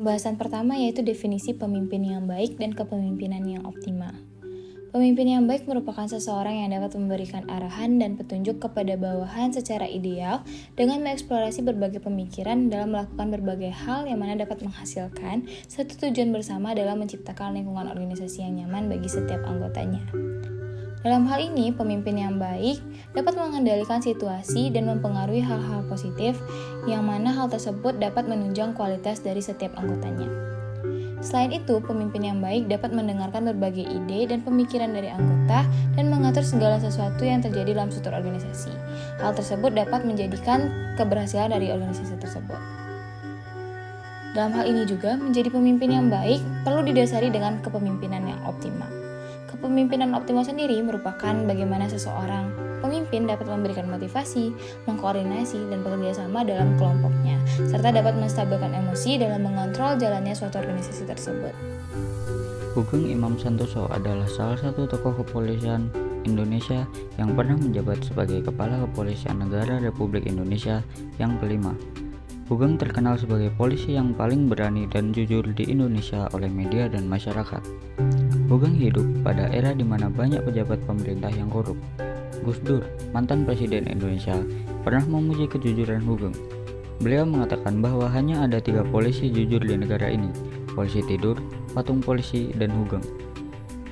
Pembahasan pertama yaitu definisi pemimpin yang baik dan kepemimpinan yang optimal. Pemimpin yang baik merupakan seseorang yang dapat memberikan arahan dan petunjuk kepada bawahan secara ideal dengan mengeksplorasi berbagai pemikiran dalam melakukan berbagai hal yang mana dapat menghasilkan satu tujuan bersama dalam menciptakan lingkungan organisasi yang nyaman bagi setiap anggotanya. Dalam hal ini, pemimpin yang baik dapat mengendalikan situasi dan mempengaruhi hal-hal positif yang mana hal tersebut dapat menunjang kualitas dari setiap anggotanya. Selain itu, pemimpin yang baik dapat mendengarkan berbagai ide dan pemikiran dari anggota dan mengatur segala sesuatu yang terjadi dalam suatu organisasi. Hal tersebut dapat menjadikan keberhasilan dari organisasi tersebut. Dalam hal ini juga, menjadi pemimpin yang baik perlu didasari dengan kepemimpinan yang optimal. Kepemimpinan optimal sendiri merupakan bagaimana seseorang pemimpin dapat memberikan motivasi, mengkoordinasi, dan bekerja sama dalam kelompoknya, serta dapat menstabilkan emosi dalam mengontrol jalannya suatu organisasi tersebut. Sugeng Imam Santoso adalah salah satu tokoh kepolisian Indonesia yang pernah menjabat sebagai Kepala Kepolisian Negara Republik Indonesia yang kelima. Sugeng terkenal sebagai polisi yang paling berani dan jujur di Indonesia oleh media dan masyarakat. Sugeng hidup pada era di mana banyak pejabat pemerintah yang korup. Gus Dur, mantan Presiden Indonesia, pernah memuji kejujuran Sugeng. Beliau mengatakan bahwa hanya ada 3 polisi jujur di negara ini, polisi tidur, patung polisi, dan Sugeng.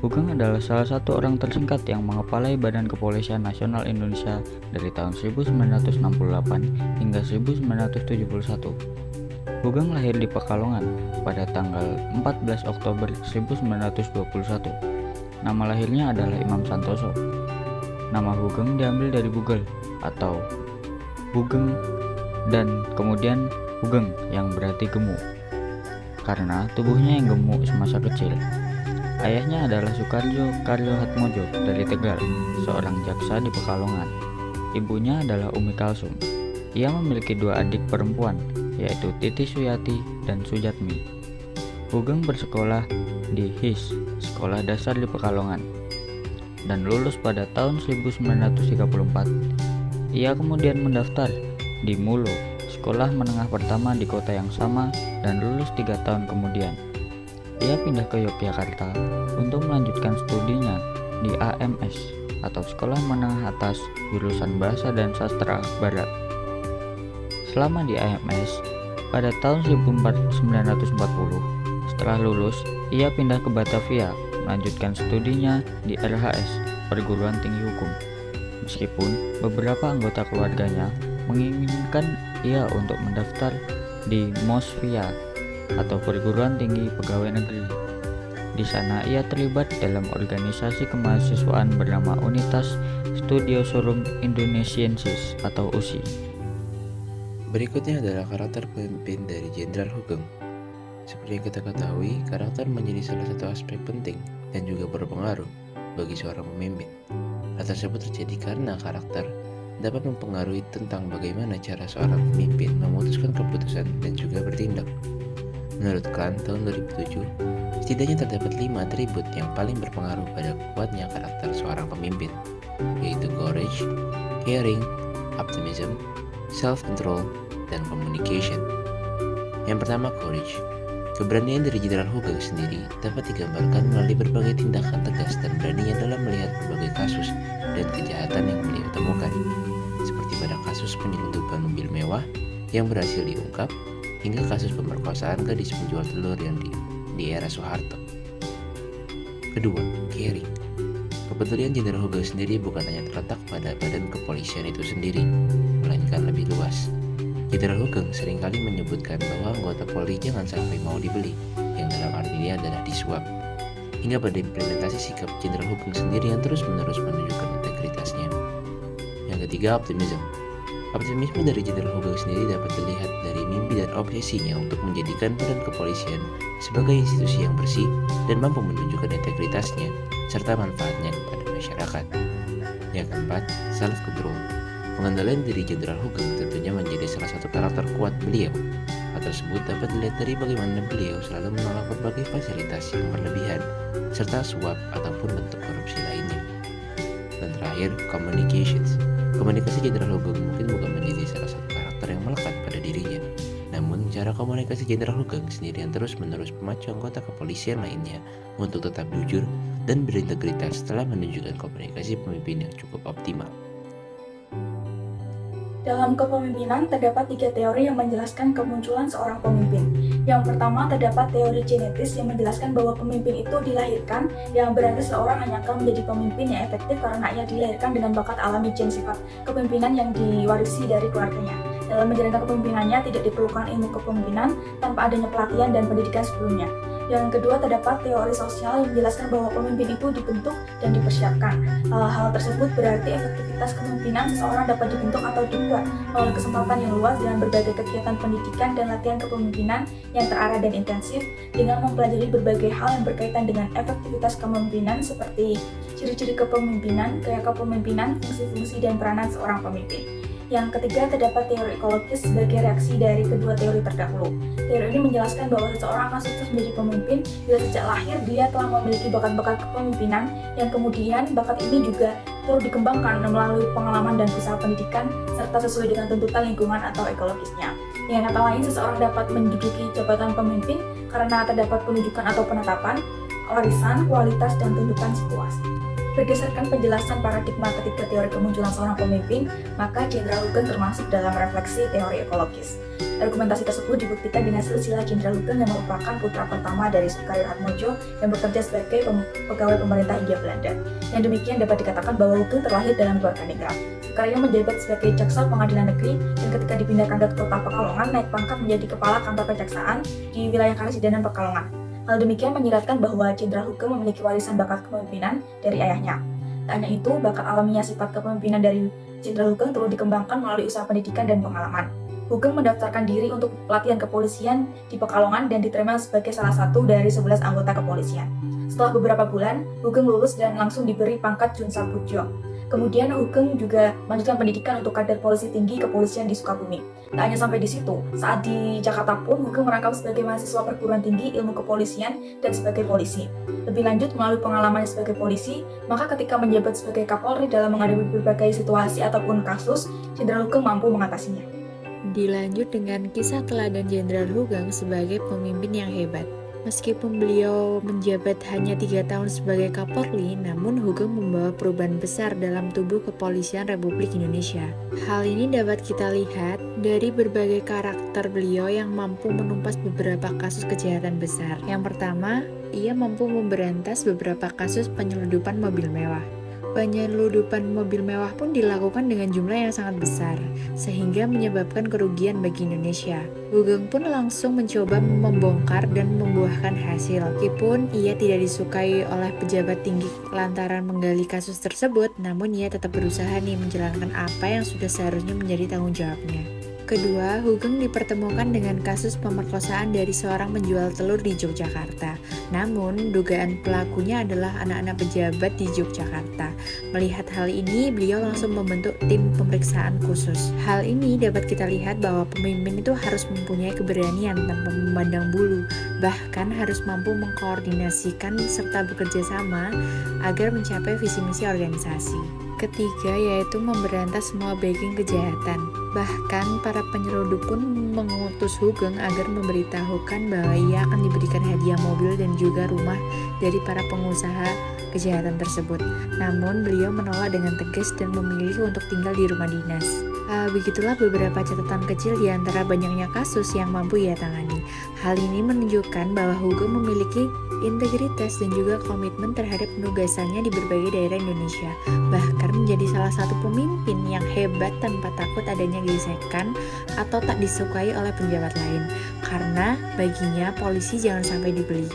Sugeng adalah salah satu orang tersingkat yang mengepalai Badan Kepolisian Nasional Indonesia dari tahun 1968 hingga 1971. Sugeng lahir di Pekalongan pada tanggal 14 Oktober 1921. Nama lahirnya adalah Imam Santoso. Nama Sugeng diambil dari bugel atau bugeng dan kemudian Sugeng yang berarti gemuk karena tubuhnya yang gemuk semasa kecil. Ayahnya adalah Sukarjo Karyohatmojo dari Tegal, seorang jaksa di Pekalongan. Ibunya adalah Umi Kalsum. Ia memiliki 2 adik perempuan, yaitu Titi Suyati dan Sujatmi. Sugeng bersekolah di HIS, Sekolah Dasar di Pekalongan, dan lulus pada tahun 1934. Ia kemudian mendaftar di Mulo, sekolah menengah pertama di kota yang sama, dan lulus 3 tahun kemudian. Ia pindah ke Yogyakarta untuk melanjutkan studinya di AMS atau Sekolah Menengah Atas jurusan Bahasa dan Sastra Barat. Selama di AMS, pada tahun 1940, setelah lulus, ia pindah ke Batavia melanjutkan studinya di RHS, Perguruan Tinggi Hukum. Meskipun beberapa anggota keluarganya menginginkan ia untuk mendaftar di MOSVIA atau Perguruan Tinggi Pegawai Negeri. Di sana ia terlibat dalam organisasi kemahasiswaan bernama Unitas Studiosorum Indonesiensis atau USI. Berikutnya adalah karakter pemimpin dari Jenderal Sugeng. Seperti yang kita ketahui, karakter menjadi salah satu aspek penting dan juga berpengaruh bagi seorang pemimpin. Hal tersebut terjadi karena karakter dapat mempengaruhi tentang bagaimana cara seorang pemimpin memutuskan keputusan dan juga bertindak. Menurut Khan tahun 2007, setidaknya terdapat 5 atribut yang paling berpengaruh pada kuatnya karakter seorang pemimpin, yaitu courage, caring, optimism, self-control, dan communication. Yang pertama, courage. Keberanian dari Jenderal Sugeng sendiri dapat digambarkan melalui berbagai tindakan tegas dan beraninya dalam melihat berbagai kasus dan kejahatan yang beliau temukan, seperti pada kasus penyelundupan mobil mewah yang berhasil diungkap, hingga kasus pemerkosaan gadis penjual telur yang di era Soeharto. Kedua, caring. Kepedulian Jenderal Sugeng sendiri bukan hanya terletak pada badan kepolisian itu sendiri, melainkan lebih luas. Jenderal Sugeng seringkali menyebutkan bahwa anggota Polri jangan sampai mau dibeli, yang dalam arti ini adalah disuap. Hingga pada implementasi sikap Jenderal Sugeng sendiri yang terus-menerus menunjukkan integritasnya. Yang ketiga, optimism. Optimisme dari Jenderal Sugeng sendiri dapat dilihat dari mimpi dan obsesinya untuk menjadikan badan kepolisian sebagai institusi yang bersih dan mampu menunjukkan integritasnya serta manfaatnya kepada masyarakat. Yang keempat, self-control. Pengendalian diri Jenderal Sugeng tentunya menjadi salah satu karakter kuat beliau. Hal tersebut dapat dilihat dari bagaimana beliau selalu menolak berbagai fasilitas yang berlebihan serta suap ataupun bentuk korupsi lainnya. Dan terakhir, communications. Komunikasi Jenderal Sugeng mungkin bukan menjadi salah satu karakter yang melekat pada dirinya, namun Cara komunikasi Jenderal Hugeng sendiri yang terus-menerus memacu anggota kepolisian lainnya untuk tetap jujur dan berintegritas setelah menunjukkan komunikasi pemimpin yang cukup optimal. Dalam kepemimpinan, terdapat 3 teori yang menjelaskan kemunculan seorang pemimpin. Yang pertama, terdapat teori genetis yang menjelaskan bahwa pemimpin itu dilahirkan, yang berarti seorang hanya akan menjadi pemimpin yang efektif karena ia dilahirkan dengan bakat alami gen sifat kepemimpinan yang diwarisi dari keluarganya. Dalam menjalankan kepemimpinannya, tidak diperlukan ilmu kepemimpinan tanpa adanya pelatihan dan pendidikan sebelumnya. Yang kedua, terdapat teori sosial yang menjelaskan bahwa pemimpin itu dibentuk dan dipersiapkan. Hal tersebut berarti efektivitas kepemimpinan seseorang dapat dibentuk atau dibuat melalui kesempatan yang luas dengan berbagai kegiatan pendidikan dan latihan kepemimpinan yang terarah dan intensif, dengan mempelajari berbagai hal yang berkaitan dengan efektivitas kepemimpinan seperti ciri-ciri kepemimpinan, gaya kepemimpinan, fungsi-fungsi dan peranan seorang pemimpin. Yang ketiga, terdapat teori ekologis sebagai reaksi dari kedua teori terdahulu. Teori ini menjelaskan bahwa seseorang akan sukses menjadi pemimpin bila sejak lahir dia telah memiliki bakat-bakat kepemimpinan, yang kemudian bakat ini juga turut dikembangkan melalui pengalaman dan usaha pendidikan serta sesuai dengan tuntutan lingkungan atau ekologisnya. Dengan kata lain, seseorang dapat menduduki jabatan pemimpin karena terdapat penunjukan atau penetapan, warisan, kualitas, dan tuntutan situasi. Berdasarkan penjelasan paradigma ketiga teori kemunculan seorang pemimpin, maka Jenderal Hugeng termasuk dalam refleksi teori ekologis. Argumentasi tersebut dibuktikan dengan silsilah Jenderal Hugeng yang merupakan putra pertama dari Sukaryo Atmojo yang bekerja sebagai pegawai pemerintah Hindia Belanda. Yang demikian dapat dikatakan bahwa Hugeng terlahir dalam keluarga ningrat. Sukaryo menjabat sebagai jaksa pengadilan negeri dan ketika dipindahkan ke kota Pekalongan naik pangkat menjadi kepala kantor kejaksaan di wilayah Karesidenan Pekalongan. Hal demikian menyiratkan bahwa Jenderal Hugeng memiliki warisan bakat kepemimpinan dari ayahnya. Tak hanya itu, bakat alamiah sifat kepemimpinan dari Jenderal Hugeng turut dikembangkan melalui usaha pendidikan dan pengalaman. Hugeng mendaftarkan diri untuk pelatihan kepolisian di Pekalongan dan diterima sebagai salah satu dari 11 anggota kepolisian. Setelah beberapa bulan, Hugeng lulus dan langsung diberi pangkat Junsa Pujo. Kemudian Hugeng juga melanjutkan pendidikan untuk kader polisi tinggi kepolisian di Sukabumi. Tak hanya sampai di situ, saat di Jakarta pun Hugeng merangkap sebagai mahasiswa perguruan tinggi ilmu kepolisian dan sebagai polisi. Lebih lanjut, melalui pengalamannya sebagai polisi, maka ketika menjabat sebagai Kapolri dalam menghadapi berbagai situasi ataupun kasus, Jenderal Hugeng mampu mengatasinya. Dilanjut dengan kisah teladan Jenderal Hugeng sebagai pemimpin yang hebat. Meskipun beliau menjabat hanya 3 tahun sebagai Kapolri, namun Hugeng membawa perubahan besar dalam tubuh kepolisian Republik Indonesia. Hal ini dapat kita lihat dari berbagai karakter beliau yang mampu menumpas beberapa kasus kejahatan besar. Yang pertama, ia mampu memberantas beberapa kasus penyeludupan mobil mewah. Penyeludupan mobil mewah pun dilakukan dengan jumlah yang sangat besar, sehingga menyebabkan kerugian bagi Indonesia. Hugeng pun langsung mencoba membongkar dan membuahkan hasil. Meskipun ia tidak disukai oleh pejabat tinggi lantaran menggali kasus tersebut, namun ia tetap berusaha menjalankan apa yang sudah seharusnya menjadi tanggung jawabnya. Kedua, Hugeng dipertemukan dengan kasus pemerkosaan dari seorang penjual telur di Yogyakarta. Namun, dugaan pelakunya adalah anak-anak pejabat di Yogyakarta. Melihat hal ini, beliau langsung membentuk tim pemeriksaan khusus. Hal ini dapat kita lihat bahwa pemimpin itu harus mempunyai keberanian tanpa memandang bulu, bahkan harus mampu mengkoordinasikan serta bekerja sama agar mencapai visi misi organisasi. Ketiga, yaitu memberantas semua backing kejahatan. Bahkan para penyelundup pun mengutus Hugeng agar memberitahukan bahwa ia akan diberikan hadiah mobil dan juga rumah dari para pengusaha kejahatan tersebut. Namun beliau menolak dengan tegas dan memilih untuk tinggal di rumah dinas. Begitulah beberapa catatan kecil di antara banyaknya kasus yang mampu ia tangani. Hal ini menunjukkan bahwa Hugeng memiliki integritas dan juga komitmen terhadap penugasannya di berbagai daerah Indonesia. Bahkan menjadi salah satu pemimpin yang hebat tanpa takut adanya gesekan atau tak disukai oleh penjabat lain. Karena baginya polisi jangan sampai dibeli.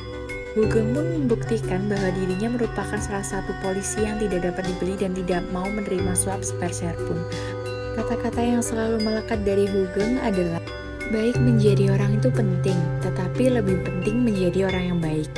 Hugeng pun membuktikan bahwa dirinya merupakan salah satu polisi yang tidak dapat dibeli dan tidak mau menerima suap sepeser pun. Kata-kata yang selalu melekat dari Hugeng adalah, baik menjadi orang itu penting, tetapi lebih penting menjadi orang yang baik.